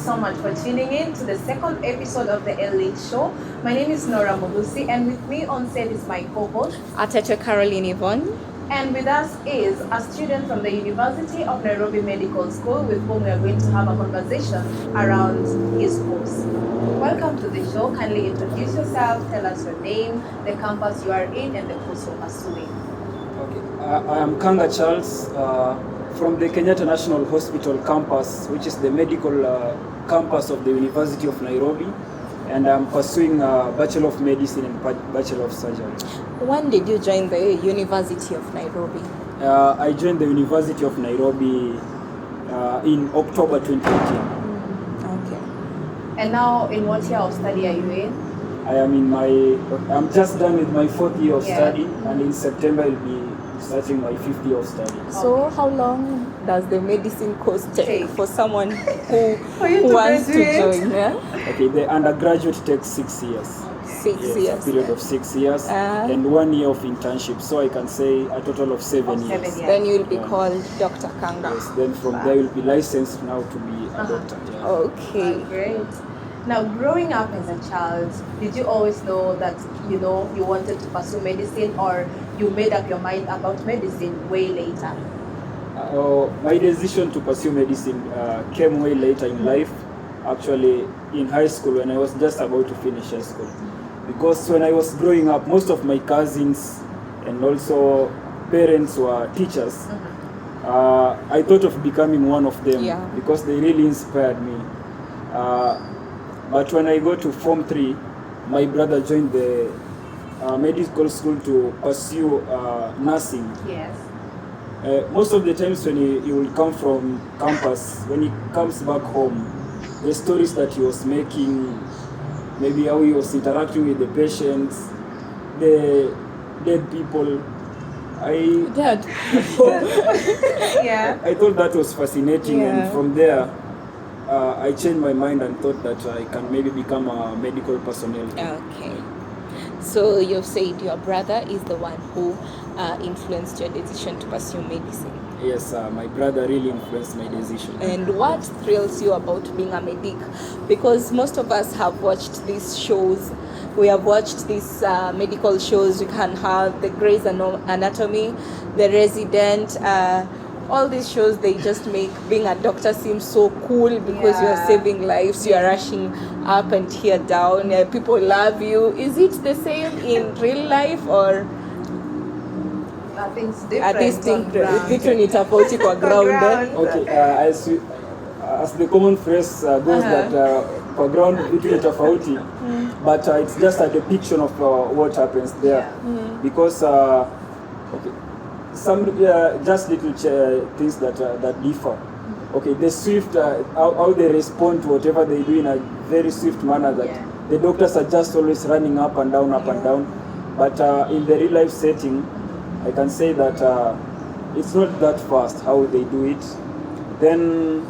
so much for tuning in to the second episode of the LA Show. My name is Nora Mogusi, and with me on set is my co-host, Atete Caroline Yvonne. And with us is a student from the University of Nairobi Medical School with whom we are going to have a conversation around his course. Welcome to the show. Kindly introduce yourself, tell us your name, the campus you are in, and the course you're pursuing. Okay, I am Kanga Charles from the Kenyatta National Hospital campus, which is the medical campus of the University of Nairobi, and I'm pursuing a Bachelor of Medicine and Bachelor of Surgery. When did you join the University of Nairobi? I joined the University of Nairobi in October 2018. Okay. And now, in what year of study are you in? I'm just done with my 4th year of study, and in September I'll be starting my 5th year of study. So how long does the medicine course take for someone who wants to join? Yeah? Okay, the undergraduate takes 6 years. 6 years. A period of 6 years and 1 year of internship. So I can say a total of 7 years. Then you will be called Dr. Kanga. Yes, then from there you'll be licensed now to be a doctor. Yeah. Okay. Great. Now, growing up as a child, did you always know that, you wanted to pursue medicine, or you made up your mind about medicine way later? My decision to pursue medicine came way later in life, actually in high school when I was just about to finish high school. Because when I was growing up, most of my cousins and also parents were teachers. I thought of becoming one of them because they really inspired me. But when I go to Form 3, my brother joined the medical school to pursue nursing. Yes. Most of the times when he will come from campus, when he comes back home, the stories that he was making, maybe how he was interacting with the patients, the dead people, I thought that was fascinating, and from there I changed my mind and thought that I can maybe become a medical personnel. Okay. So you've said your brother is the one who influenced your decision to pursue medicine. Yes, my brother really influenced my decision. And what thrills you about being a medic? Because most of us have watched these shows. We have watched these medical shows. You can have the Grey's Anatomy, The Resident, all these shows, they just make being a doctor seem so cool because you are saving lives, you are rushing up and here down, people love you. Is it the same in real life, or nothing's different? Between it tofauti kwa ground. Okay, as the common phrase goes that kwa ground between tofauti, but it's just a depiction of what happens there. Because some just little things that differ. Okay, the swift how they respond to whatever they do in a very swift manner, that the doctors are just always running up and down, but in the real life setting, I can say that it's not that fast how they do it. Then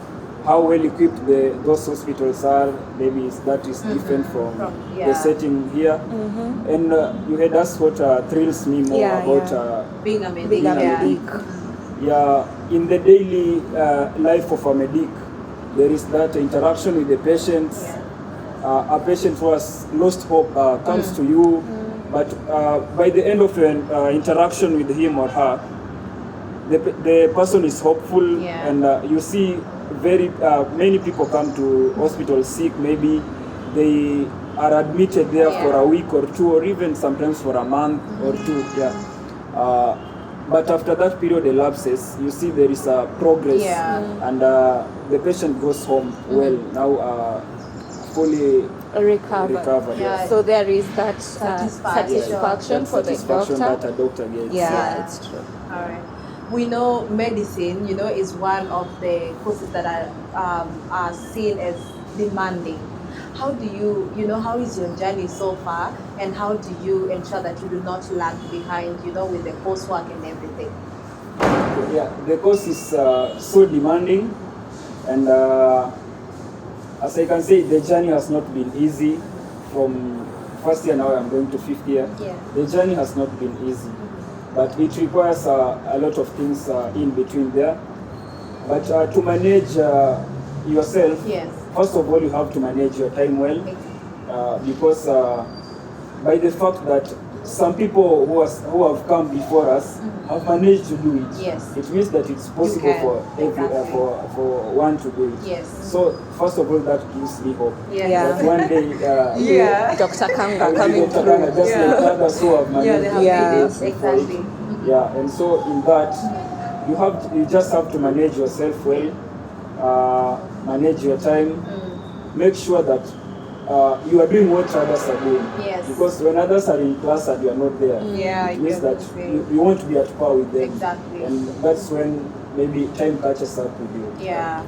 how well equipped those hospitals are, maybe that is different from the setting here. And you had asked what thrills me more about being a medic. Yeah, in the daily life of a medic, there is that interaction with the patients. A patient who has lost hope comes to you, but by the end of your interaction with him or her, the person is hopeful, and you see very many people come to hospital sick. Maybe they are admitted there for a week or two, or even sometimes for a month or two. But after that period elapses, you see there is a progress, and the patient goes home now fully recovered. So there is that satisfaction for the doctor. That a doctor gets. Yeah, it's true. All right. We know medicine, is one of the courses that are seen as demanding. How do you, how is your journey so far, and how do you ensure that you do not lag behind, with the coursework and everything? Yeah, the course is so demanding, and as I can say, the journey has not been easy. From first year now I'm going to 5th year. The journey has not been easy. But it requires a lot of things in between there. But to manage yourself, first of all, you have to manage your time well, because by the fact that some people who have come before us have managed to do it. Yes. It means that it's possible for for one to do it. Yes. So first of all, that gives me hope. Yeah. That one day, Dr. Kanga Dr. coming Kanga, through. just like others who have managed. They have Yeah. made it. Exactly. Yeah, and so in that, you just have to manage yourself well, manage your time, make sure that you are doing what others are doing. Yes. Because when others are in class and you are not there, Yeah, it means I that get what you're you won't be at par with them. Exactly. And that's when maybe time catches up with you. Yeah.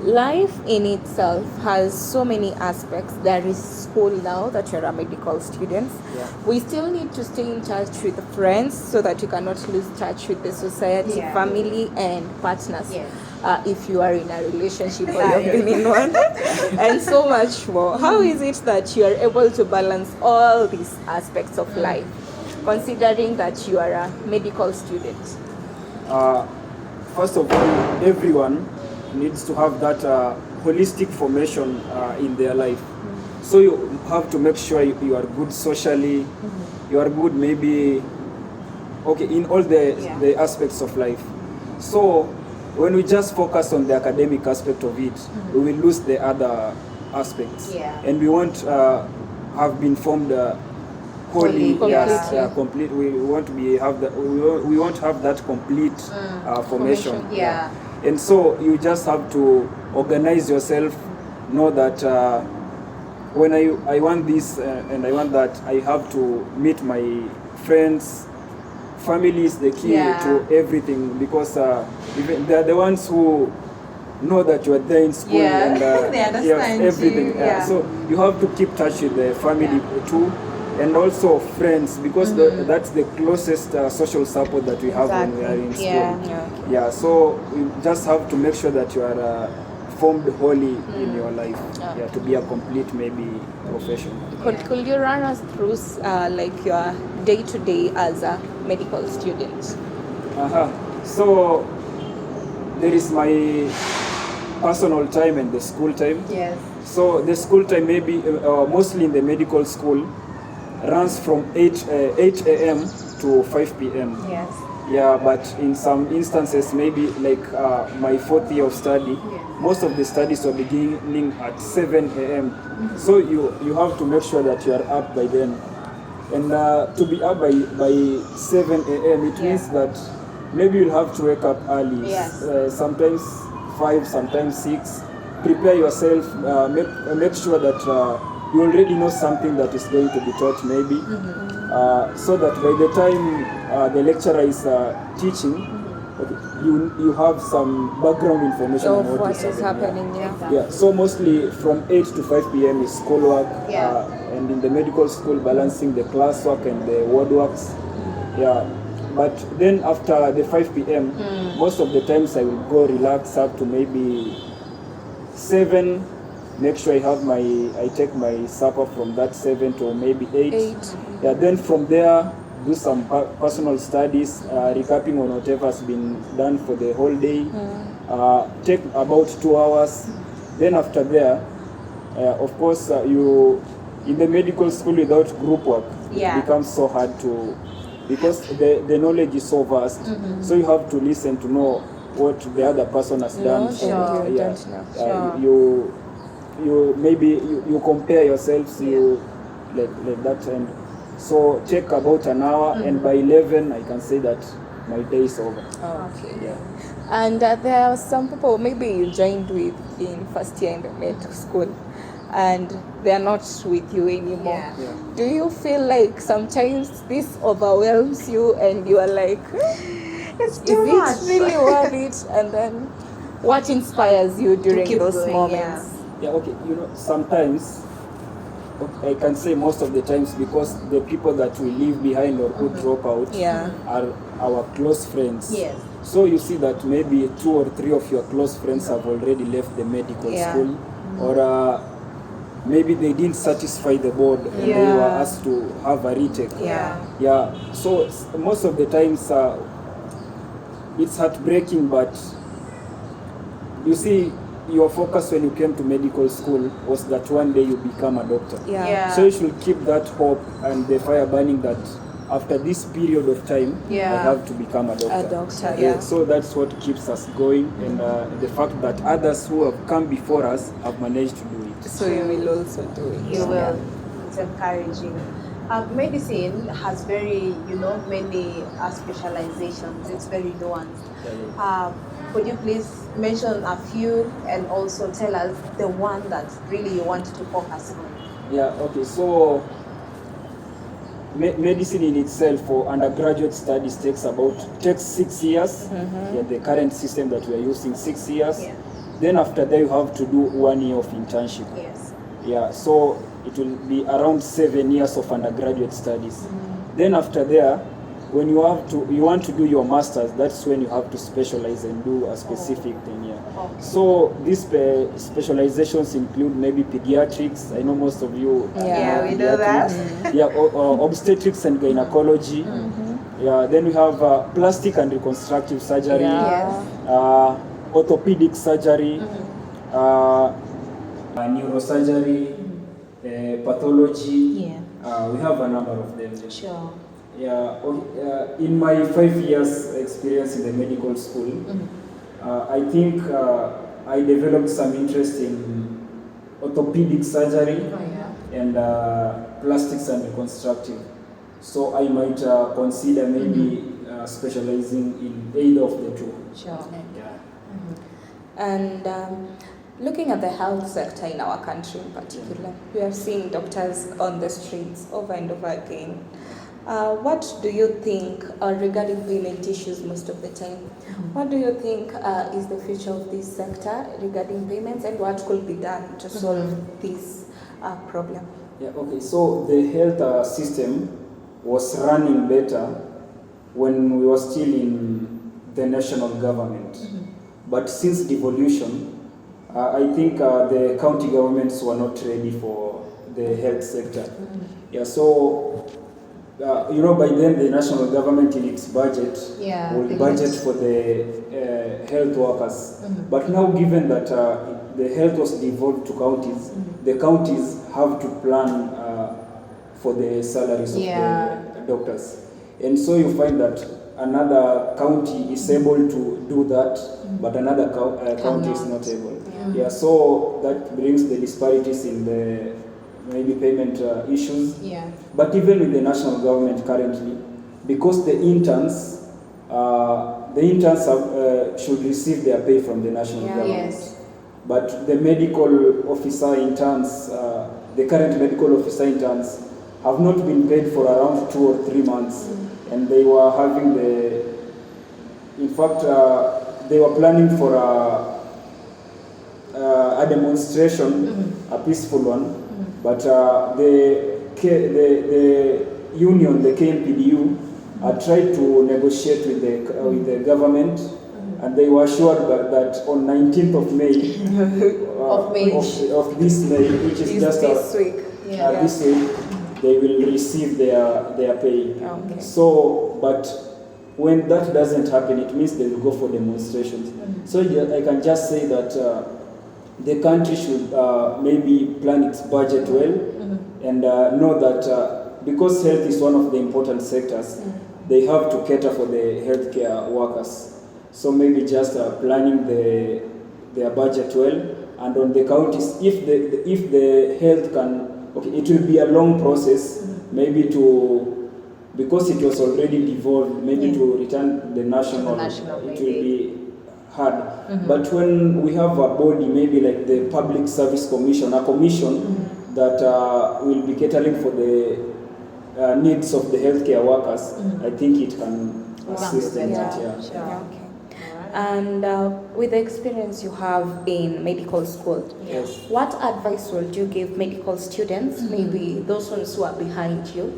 Life in itself has so many aspects. There is school now that you're a medical student. Yeah. We still need to stay in touch with friends so that you cannot lose touch with the society, Yeah. family, and partners. Yes. If you are in a relationship or you've been in one, and so much more. How is it that you are able to balance all these aspects of life, considering that you are a medical student? First of all, everyone needs to have that holistic formation in their life. So you have to make sure you are good socially, you are good maybe, in all the aspects of life. So when we just focus on the academic aspect of it, we will lose the other aspects. Yeah. And we won't have been formed wholly, complete. We won't we won't have that complete formation. Yeah. And so you just have to organize yourself, know that when I want this and I want that, I have to meet my friends. Family is the key to everything, because even they are the ones who know that you are there in school and they understand everything. you. Yeah. So you have to keep touch with the family too, and also friends, because that's the closest social support that we have when we are in school. Yeah. So you just have to make sure that you are formed wholly in your life, to be a complete maybe professional. Could you run us through like your day-to-day as a medical student? So there is my personal time and the school time. Yes. So the school time maybe mostly in the medical school runs from 8 a.m. to 5 p.m. Yes. Yeah, but in some instances, maybe like my fourth year of study, most of the studies are beginning at 7 a.m. So you have to make sure that you are up by then. And to be up by 7 a.m., it means that maybe you'll have to wake up early. Yes. Sometimes 5, sometimes 6. Prepare yourself, make sure that you already know something that is going to be taught maybe. So that by the time the lecturer is teaching, you have some background information Of on what is happening. Yeah, so mostly from 8 to 5 p.m. is schoolwork, and in the medical school balancing the classwork and the ward works. Yeah, but then after the 5 p.m., most of the times I will go relax up to maybe 7. Make sure I take my supper from that 7 to maybe 8. Yeah, then from there, do some personal studies, recapping on whatever has been done for the whole day. Take about 2 hours. Then after there, of course, you in the medical school without group work, it becomes so hard to, because the knowledge is so vast. So you have to listen to know what the other person has done. You maybe you compare yourselves, you like that, and so take about an hour, and by 11 I can say that my day is over. Okay. Yeah. And there are some people maybe you joined with in first year in the medical school, and they are not with you anymore. Do you feel like sometimes this overwhelms you and you are like, it's too much. Is it really worth it? And then what inspires you during those moments? Sometimes, I can say most of the times, because the people that we leave behind or who drop out are our close friends. Yes. So you see that maybe 2 or 3 of your close friends have already left the medical school, or maybe they didn't satisfy the board and they were asked to have a retake. So most of the times it's heartbreaking, but you see, your focus when you came to medical school was that one day you become a doctor. Yeah. So you should keep that hope and the fire burning that after this period of time, I have to become a doctor. A doctor, yeah. So that's what keeps us going, and the fact that others who have come before us have managed to do it. So you will also do it. You will. It's encouraging. Medicine has very, many specializations. It's very nuanced. Could you please mention a few and also tell us the one that really you want to focus on? Yeah, okay. So medicine in itself for undergraduate studies takes 6 years. Yeah, the current system that we are using, 6 years. Yeah. Then after that you have to do 1 year of internship. Yes. Yeah, so it will be around 7 years of undergraduate studies. Then after there, when you want to do your masters, that's when you have to specialize and do a specific thing. Yeah. Okay. So these specializations include maybe pediatrics. I know most of you. Yeah, we know that. Yeah, Mm-hmm. obstetrics and gynecology. Yeah, then we have plastic and reconstructive surgery. Yeah. Orthopedic surgery. Neurosurgery. Pathology. Yeah. We have a number of them. Sure. Yeah, in my 5 years experience in the medical school, I think I developed some interest in orthopedic surgery and plastics and reconstructive. So I might consider maybe specializing in either of the two. Sure. Yeah. And looking at the health sector in our country in particular, we are seeing doctors on the streets over and over again. What do you think regarding payment issues most of the time? What do you think is the future of this sector regarding payments, and what could be done to solve this problem? Yeah, okay, so the health system was running better when we were still in the national government. But since devolution, I think the county governments were not ready for the health sector. Yeah, so by then the national government in its budget will budget for the health workers. But now, given that the health was devolved to counties, the counties have to plan for the salaries of the doctors. And so you find that another county is able to do that, but another county is not able. Yeah, so that brings the disparities in the maybe payment issues. Yeah. But even with the national government currently, because the interns should receive their pay from the national government. Yes. But the medical officer interns, the current medical officer interns, have not been paid for around 2 or 3 months, and they were having they were planning for a demonstration, a peaceful one. But the union, the KMPDU, tried to negotiate with the government, and they were assured that on 19th of May, of this May, which is just this week, this week, they will receive their pay. Okay. So, but when that doesn't happen, it means they will go for demonstrations. So I can just say that the country should maybe plan its budget well, and know that because health is one of the important sectors, they have to cater for the healthcare workers. So maybe just planning their budget well, and on the counties, if the health can, it will be a long process, maybe because it was already devolved, maybe to return the national, it will be hard. But when we have a body, maybe like the Public Service Commission, a commission that will be catering for the needs of the healthcare workers, I think it can assist in that. Okay. And with the experience you have in medical school, Yes. what advice would you give medical students, maybe those ones who are behind you,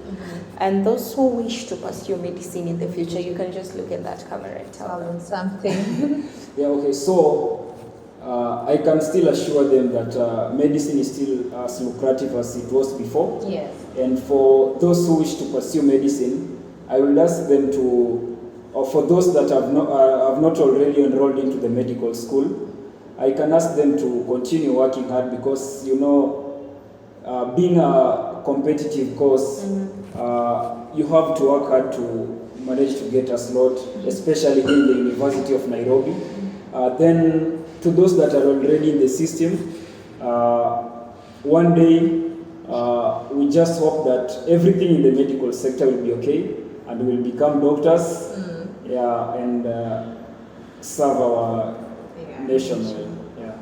and those who wish to pursue medicine in the future? You can just look at that camera and tell them. Something. Yeah, okay, so I can still assure them that medicine is still as lucrative as it was before. Yes. And for those who wish to pursue medicine, I will ask them to, or for those that have not already enrolled into the medical school, I can ask them to continue working hard because, you know, being a competitive course, you have to work hard to manage to get a slot, especially in the University of Nairobi. Then to those that are already in the system, one day we just hope that everything in the medical sector will be okay and we will become doctors, and serve our nation well. Yeah.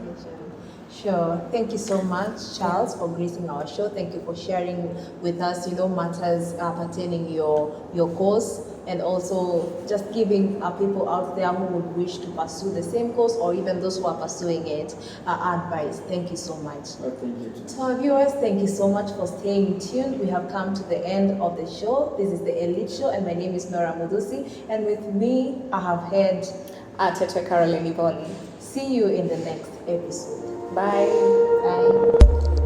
Sure. Thank you so much, Charles, for gracing our show. Thank you for sharing with us, you know, matters pertaining your course, and also just giving people out there who would wish to pursue the same course, or even those who are pursuing it, advice. Thank you so much. Thank you. To our viewers, thank you so much for staying tuned. We have come to the end of the show. This is the Elite Show, and my name is Nora Mudusi, and with me, I have had Atete Caroline Yvonne. See you in the next episode. Bye. Bye.